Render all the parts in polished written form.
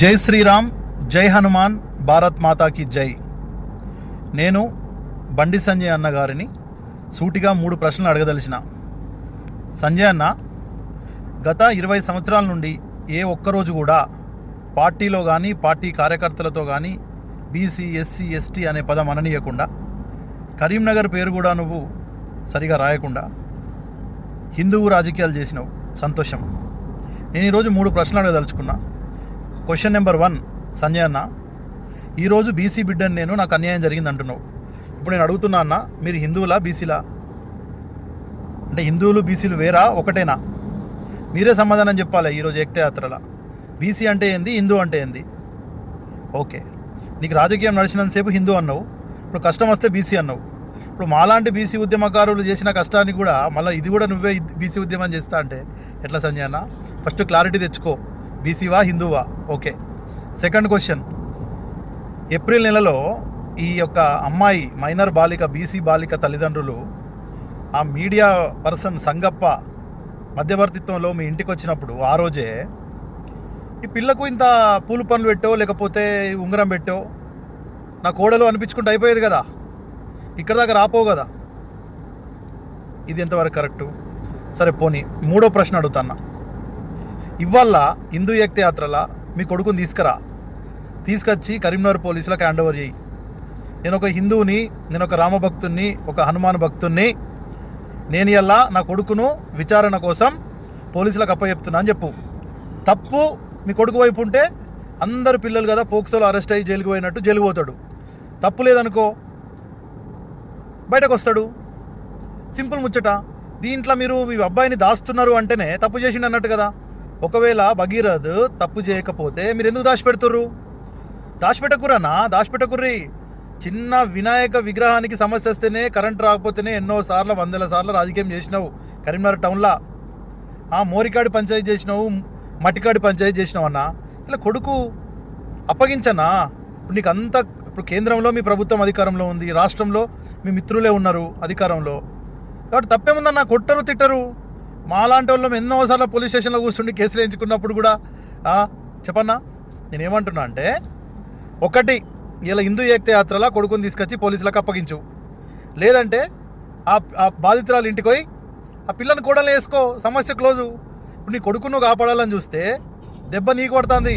జై శ్రీరామ్, జై హనుమాన్, భారత్ మాతాకి జై. నేను బండి సంజయ్ అన్న గారిని సూటిగా 3 ప్రశ్నలు అడగదలిచిన. సంజయ్ అన్న, గత 20 సంవత్సరాల నుండి ఏ ఒక్కరోజు కూడా పార్టీలో కానీ పార్టీ కార్యకర్తలతో కానీ బీసీ, ఎస్సీ, ఎస్టీ అనే పదం అననీయకుండా, కరీంనగర్ పేరు కూడా నువ్వు సరిగా రాయకుండా హిందువు రాజకీయాలు చేసినావు. సంతోషం. నేను ఈరోజు 3 ప్రశ్నలు అడగదలుచుకున్నా. క్వశ్చన్ నెంబర్ 1, సంజయ్ అన్న, ఈరోజు బీసీ బిడ్డని నేను, నాకు అన్యాయం జరిగింది అంటున్నావు. ఇప్పుడు నేను అడుగుతున్నా అన్న, మీరు హిందువులా బీసీలా? అంటే హిందువులు బీసీలు వేరా, ఒకటేనా? మీరే సమాధానం చెప్పాలి. ఈరోజు ఏకతాయాత్రలా బీసీ అంటే ఏంది, హిందూ అంటే ఏంది? ఓకే, నీకు రాజకీయం నడిచినంతసేపు హిందూ అన్నావు, ఇప్పుడు కష్టం వస్తే బీసీ అన్నావు. ఇప్పుడు మాలాంటి బీసీ ఉద్యమకారులు చేసిన కష్టాన్ని కూడా మళ్ళీ ఇది కూడా నువ్వే బీసీ ఉద్యమం చేస్తా అంటే ఎట్లా సంజయ్ అన్న? ఫస్ట్ క్లారిటీ తెచ్చుకో, బీసీవా హిందువా? ఓకే. సెకండ్ క్వశ్చన్, ఏప్రిల్ నెలలో ఈ యొక్క అమ్మాయి మైనర్ బాలిక, బీసీ బాలిక తల్లిదండ్రులు ఆ మీడియా పర్సన్ సంగప్ప మధ్యవర్తిత్వంలో మీ ఇంటికి వచ్చినప్పుడు ఆ రోజే ఈ పిల్లకు ఇంత పూలు పనులు పెట్టో లేకపోతే ఉంగరం పెట్టో నా కోడలు అనిపించుకుంటూ అయిపోయేది కదా, ఇక్కడ దాకా రాపోవు కదా. ఇది ఎంతవరకు కరెక్టు? సరే పోనీ, 3వ ప్రశ్న అడుగుతాన్నా. ఇవాళ హిందూ ఏకతాయాత్రలా మీ కొడుకుని తీసుకొచ్చి కరీంనగర్ పోలీసులకు హ్యాండ్ ఓవర్ చేయి. నేను ఒక హిందువుని, నేను ఒక రామభక్తుని, ఒక హనుమాన్ భక్తుని, నేను ఇలా నా కొడుకును విచారణ కోసం పోలీసులకు అప్పచెప్తున్నా అని చెప్పు. తప్పు మీ కొడుకు వైపు ఉంటే అందరు పిల్లలు కదా పోక్సోలో అరెస్ట్ అయ్యి జైలుకు పోయినట్టు జైలుకు పోతాడు. తప్పు లేదనుకో బయటకు వస్తాడు. సింపుల్ ముచ్చట. దీంట్లో మీరు మీ అబ్బాయిని దాస్తున్నారు అంటేనే తప్పు చేసిండు అన్నట్టు కదా. ఒకవేళ భగీరథ్ తప్పు చేయకపోతే మీరు ఎందుకు దాచిపెడుతుర్రు? దాచిపెట్టకుర్రి. చిన్న వినాయక విగ్రహానికి సమస్య వస్తేనే, కరెంట్ రాకపోతేనే ఎన్నోసార్లు, 100 సార్లు రాజకీయం చేసినావు కరీంనగర్ టౌన్లో. మోరికాడి పంచాయతీ చేసినావు, మట్టికాడి పంచాయతీ చేసినావు అన్న. ఇలా కొడుకు అప్పగించనా? ఇప్పుడు నీకు అంతా, ఇప్పుడు కేంద్రంలో మీ ప్రభుత్వం అధికారంలో ఉంది, రాష్ట్రంలో మీ మిత్రులే ఉన్నారు అధికారంలో, కాబట్టి తప్పేముందన్న? కొట్టరు, తిట్టరు. మాలాంటి వాళ్ళం ఎన్నోసార్లు పోలీస్ స్టేషన్లో కూర్చుండి కేసులు వేయించుకున్నప్పుడు కూడా చెప్పన్నా. నేనేమంటున్నా అంటే, ఒకటి, ఇలా హిందూ ఏకతాయాత్రలా కొడుకుని తీసుకొచ్చి పోలీసులకు అప్పగించు. లేదంటే ఆ బాధితురాలు ఇంటికి పోయి ఆ పిల్లని కూడలు వేసుకో, సమస్య క్లోజు. ఇప్పుడు నీ కొడుకును కాపాడాలని చూస్తే దెబ్బ నీకు పడుతుంది.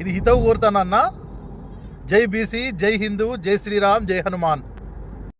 ఇది హితవు కోరుతానన్నా. జై బీసీ, జై హిందూ, జై శ్రీరామ్, జై హనుమాన్.